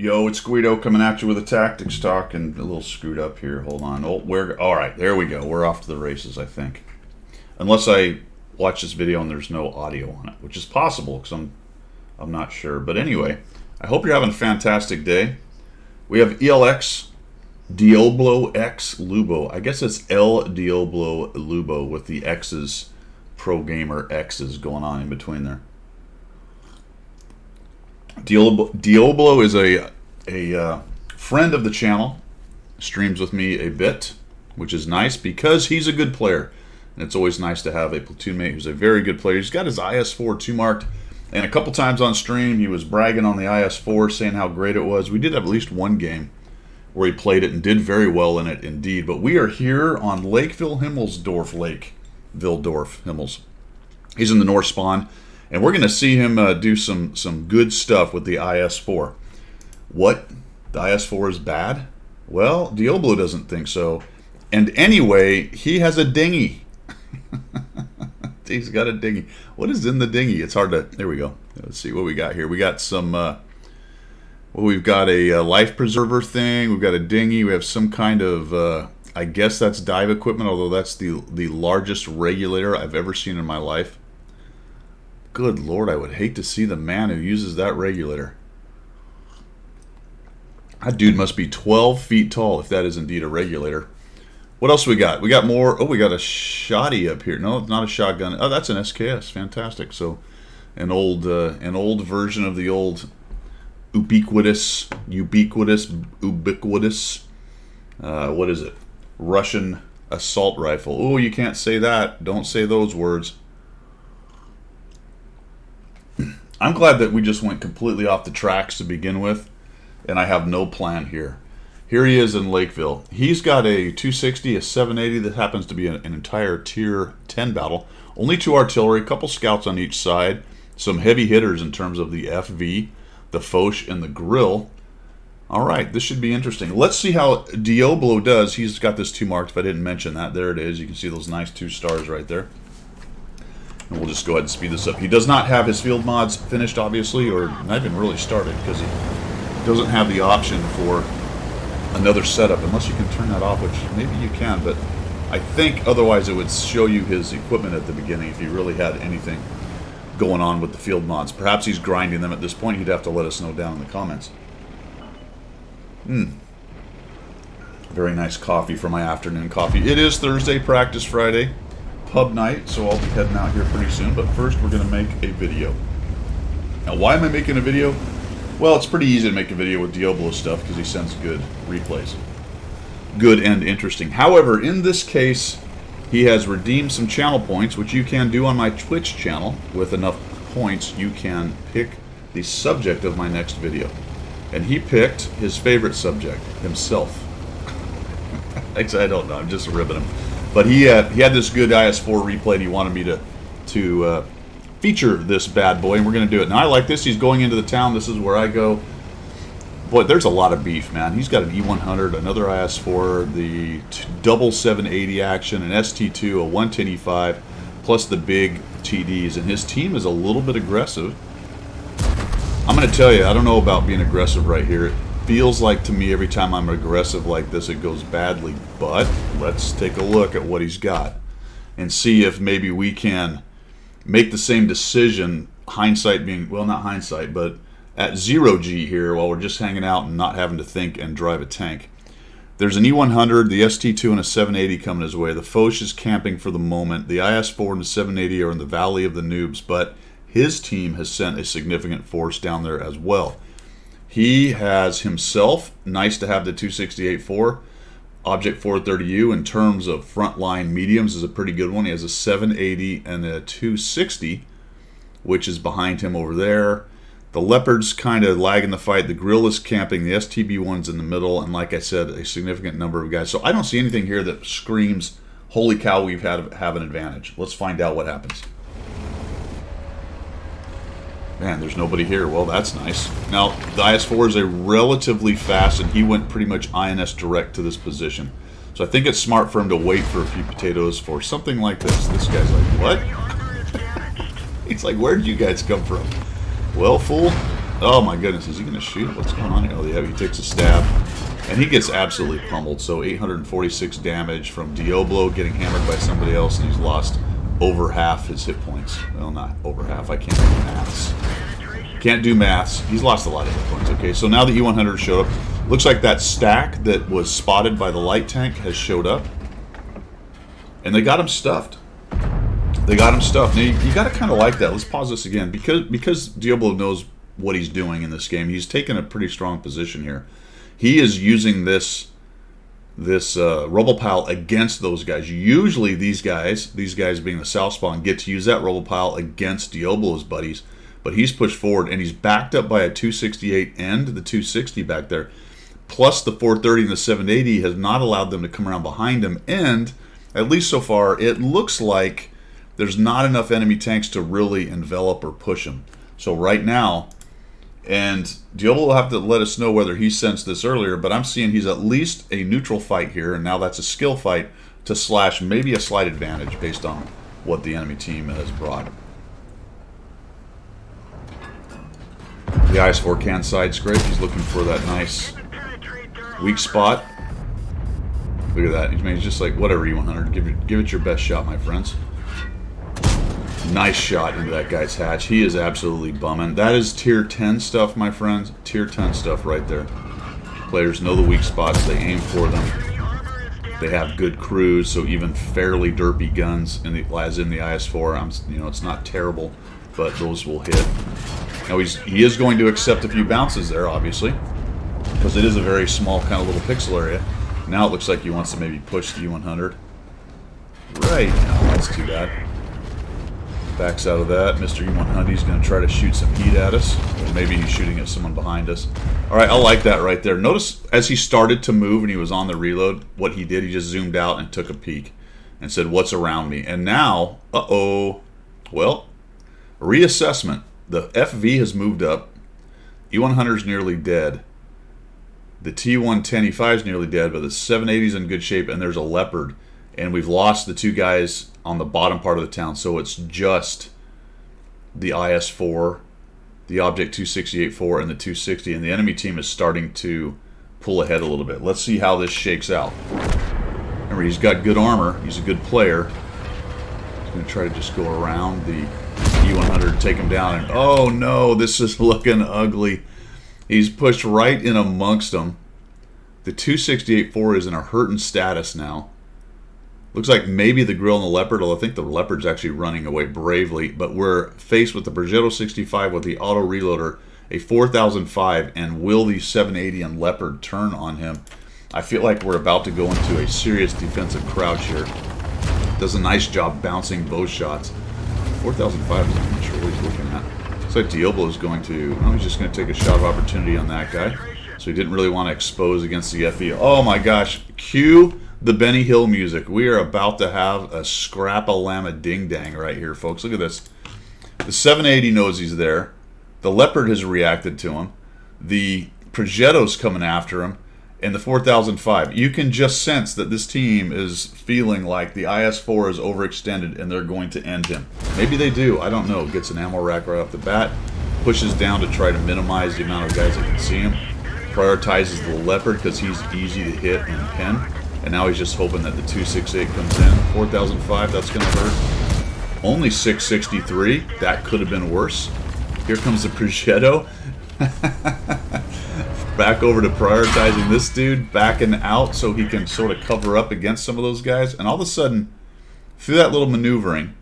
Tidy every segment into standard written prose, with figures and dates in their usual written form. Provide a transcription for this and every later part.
go. It's Guido coming at you with a tactics talk, and a little screwed up here. Hold on. Oh, all right. There we go. We're off to the races, I think. Unless I watch this video and there's no audio on it, which is possible because I'm not sure. But anyway, I hope you're having a fantastic day. We have ELX Diablo X Lubo. I guess it's El Diablo Lubo with the X's, Pro Gamer X's going on in between there. Diablo is a friend of the channel, streams with me a bit, which is nice because he's a good player. And it's always nice to have a platoon mate who's a very good player. He's got his IS-4 2-marked, and a couple times on stream he was bragging on the IS-4, saying how great it was. We did have at least one game where he played it and did very well in it indeed. But we are here on Lakeville Himmelsdorf Lake. Wildorf Himmels. He's in the North Spawn. And we're going to see him do some good stuff with the IS-4. What? The IS-4 is bad? Well, Diablo doesn't think so. And anyway, he has a dinghy. He's got a dinghy. What is in the dinghy? It's hard to... There we go. Let's see what we got here. We got some... well, we've got a life preserver thing. We've got a dinghy. We have some kind of... I guess that's dive equipment, although that's the largest regulator I've ever seen in my life. Good Lord, I would hate to see the man who uses that regulator. That dude must be 12 feet tall if that is indeed a regulator. What else we got? We got more. Oh, we got a shotty up here. No, it's not a shotgun. Oh, that's an SKS. Fantastic. So, an old version of the old ubiquitous. What is it? Russian assault rifle. Oh, you can't say that. Don't say those words. I'm glad that we just went completely off the tracks to begin with, and I have no plan here. Here he is in Lakeville. He's got a 260, a 780 that happens to be an entire tier 10 battle. Only 2 artillery, a couple scouts on each side, some heavy hitters in terms of the FV, the Foch, and the grill. All right, this should be interesting. Let's see how Diablo does. He's got this 2 marked, if I didn't mention that. There it is. You can see those nice 2 stars right there. And we'll just go ahead and speed this up. He does not have his field mods finished, obviously, or not even really started, because he doesn't have the option for another setup, unless you can turn that off, which maybe you can, but I think otherwise it would show you his equipment at the beginning if he really had anything going on with the field mods. Perhaps he's grinding them at this point. He'd have to let us know down in the comments. Very nice coffee for my afternoon coffee. It is Thursday, practice Friday. Pub night, so I'll be heading out here pretty soon, but first we're going to make a video. Now, why am I making a video? Well, it's pretty easy to make a video with Diablo stuff because he sends good replays. Good and interesting. However, in this case, he has redeemed some channel points, which you can do on my Twitch channel. With enough points, you can pick the subject of my next video. And he picked his favorite subject, himself. Actually, I don't know, I'm just ribbing him. But he had this good IS-4 replay, and he wanted me to feature this bad boy, and we're going to do it. Now, I like this. He's going into the town. This is where I go. Boy, there's a lot of beef, man. He's got an E100, another IS-4, the double 780 action, an ST2, a 110E5, plus the big TDs. And his team is a little bit aggressive. I'm going to tell you, I don't know about being aggressive right here. It feels like to me every time I'm aggressive like this, it goes badly. But let's take a look at what he's got and see if maybe we can make the same decision, hindsight being, well, not hindsight, but at 0G here while we're just hanging out and not having to think and drive a tank. There's an E100, the ST2, and a 780 coming his way. The Foch is camping for the moment. The IS-4 and the 780 are in the Valley of the Noobs, but his team has sent a significant force down there as well. He has himself, nice to have the 268-4, Object 430U in terms of frontline mediums is a pretty good one. He has a 780 and a 260, which is behind him over there. The Leopard's kind of lagging the fight. The Grill is camping. The STB-1's in the middle. And like I said, a significant number of guys. So I don't see anything here that screams, holy cow, we've have an advantage. Let's find out what happens. Man, there's nobody here. Well, that's nice. Now, the IS-4 is a relatively fast, and he went pretty much INS direct to this position. So I think it's smart for him to wait for a few potatoes for something like this. This guy's like, what? He's like, where did you guys come from? Well, fool, Oh my goodness, is he going to shoot? What's going on here? Oh yeah, he takes a stab. And he gets absolutely pummeled. So 846 damage from Diablo getting hammered by somebody else, and he's lost over half his hit points. Well, not over half. I can't do maths. Can't do maths. He's lost a lot of hit points. Okay, so now the E100 showed up. Looks like that stack that was spotted by the light tank has showed up. And they got him stuffed. They got him stuffed. Now, you got to kind of like that. Let's pause this again. Because Diablo knows what he's doing in this game, he's taken a pretty strong position here. He is using this rubble pile against those guys. Usually these guys being the south spawn, get to use that rubble pile against Diablo's buddies. But he's pushed forward, and he's backed up by a 268 and the 260 back there. Plus the 430 and the 780 has not allowed them to come around behind him. And, at least so far, it looks like there's not enough enemy tanks to really envelop or push him. So right now, and Diablo will have to let us know whether he sensed this earlier, but I'm seeing he's at least a neutral fight here, and now that's a skill fight to slash maybe a slight advantage based on what the enemy team has brought. The IS-4 can side scrape. He's looking for that nice weak spot. Look at that. He's just like, whatever, E100. Give it your best shot, my friends. Nice shot into that guy's hatch. He is absolutely bumming. That is tier 10 stuff, my friends. Tier 10 stuff right there. Players know the weak spots. They aim for them. They have good crews, so even fairly derpy guns, as in the IS-4, it's not terrible, but those will hit. Now he is going to accept a few bounces there, obviously, because it is a very small kind of little pixel area. Now it looks like he wants to maybe push the E100. Right now, that's too bad. Backs out of that. Mr. E100 is going to try to shoot some heat at us. Or maybe he's shooting at someone behind us. Alright, I like that right there. Notice as he started to move and he was on the reload, what he did, he just zoomed out and took a peek and said, what's around me? And now, well, reassessment. The FV has moved up. E100 is nearly dead. The T110E5 is nearly dead, but the 780 is in good shape, and there's a Leopard. And we've lost the two guys on the bottom part of the town, so it's just the IS-4, the Object 268-4, and the 260, and the enemy team is starting to pull ahead a little bit. Let's see how this shakes out. Remember, he's got good armor. He's a good player. He's going to try to just go around the E100, take him down, and oh no, this is looking ugly. He's pushed right in amongst them. The 268-4 is in a hurting status now. Looks like maybe the grill and the Leopard, although I think the Leopard's actually running away bravely, but we're faced with the Progetto 65 with the auto reloader, a 4005, and will the 780 and Leopard turn on him? I feel like we're about to go into a serious defensive crouch here. Does a nice job bouncing both shots. 4005 is not sure what he's looking at. Looks like Diablo is going to, he's just going to take a shot of opportunity on that guy. So he didn't really want to expose against the FE. Oh my gosh, cue the Benny Hill music. We are about to have a scrap-a-llama ding-dang right here, folks. Look at this. The 780 knows he's there. The Leopard has reacted to him. The Progetto's coming after him. And the 4005. You can just sense that this team is feeling like the IS-4 is overextended and they're going to end him. Maybe they do. I don't know. Gets an ammo rack right off the bat. Pushes down to try to minimize the amount of guys that can see him. Prioritizes the Leopard because he's easy to hit and pin. And now he's just hoping that the 268 comes in. 4005, that's going to hurt. Only 663. That could have been worse. Here comes the Progetto. Back over to prioritizing this dude, backing out so he can sort of cover up against some of those guys. And all of a sudden, through that little maneuvering,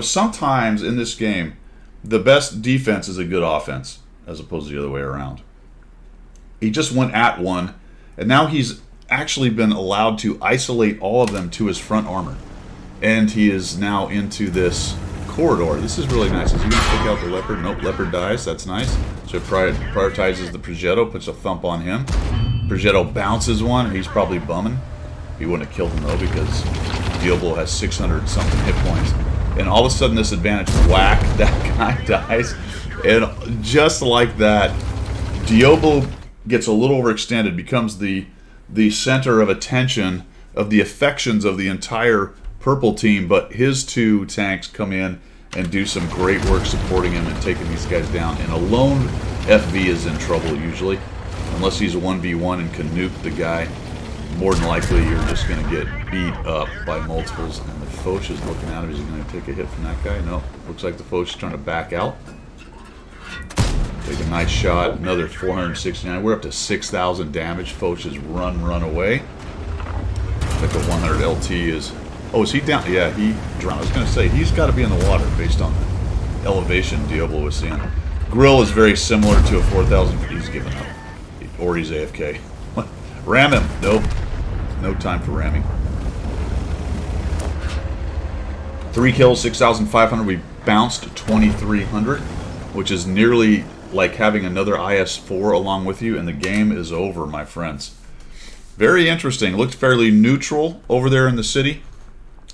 sometimes in this game, the best defense is a good offense, as opposed to the other way around. He just went at one, and now he's actually been allowed to isolate all of them to his front armor. And he is now into this corridor. This is really nice. Is he going to take out the Leopard? Nope, Leopard dies. That's nice. So he prioritizes the Progetto, puts a thump on him. Progetto bounces one. He's probably bumming. He wouldn't have killed him, though, because Diablo has 600-something hit points. And all of a sudden, this advantage, whack, that guy dies. And just like that, Diablo gets a little overextended, becomes the center of attention of the affections of the entire purple team, but his two tanks come in and do some great work supporting him and taking these guys down. In a lone FV is in trouble usually. Unless he's a 1v1 and can nuke the guy, more than likely you're just going to get beat up by multiples. And the Foch is looking at him. Is he going to take a hit from that guy? No. Looks like the Foch is trying to back out. Take a nice shot. Another 469. We're up to 6,000 damage. Foch is run away. Like the 100 LT is... Oh, is he down? Yeah, he drowned. I was going to say, he's got to be in the water based on the elevation Diablo was seeing. Grill is very similar to a 4,000. He's giving up. Or he's AFK. Ram him. Nope. No time for ramming. 3 kills, 6,500. We bounced 2,300, which is nearly like having another IS-4 along with you, and the game is over, my friends. Very interesting. Looked fairly neutral over there in the city.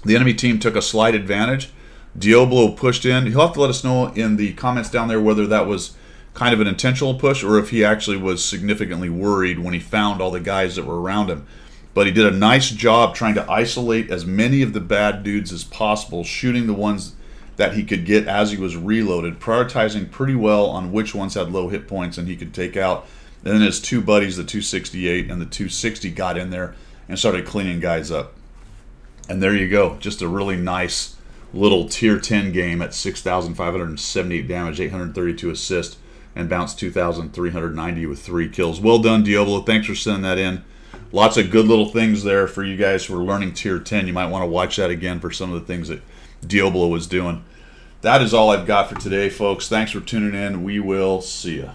The enemy team took a slight advantage. Diablo pushed in. He'll have to let us know in the comments down there whether that was kind of an intentional push or if he actually was significantly worried when he found all the guys that were around him. But he did a nice job trying to isolate as many of the bad dudes as possible, shooting the ones that he could get as he was reloaded, prioritizing pretty well on which ones had low hit points and he could take out. And then his two buddies, the 268 and the 260, got in there and started cleaning guys up. And there you go. Just a really nice little tier 10 game at 6,578 damage, 832 assists, and bounced 2,390 with 3 kills. Well done, Diablo. Thanks for sending that in. Lots of good little things there for you guys who are learning tier 10. You might want to watch that again for some of the things that Diablo was doing. That is all I've got for today, folks. Thanks for tuning in. We will see ya.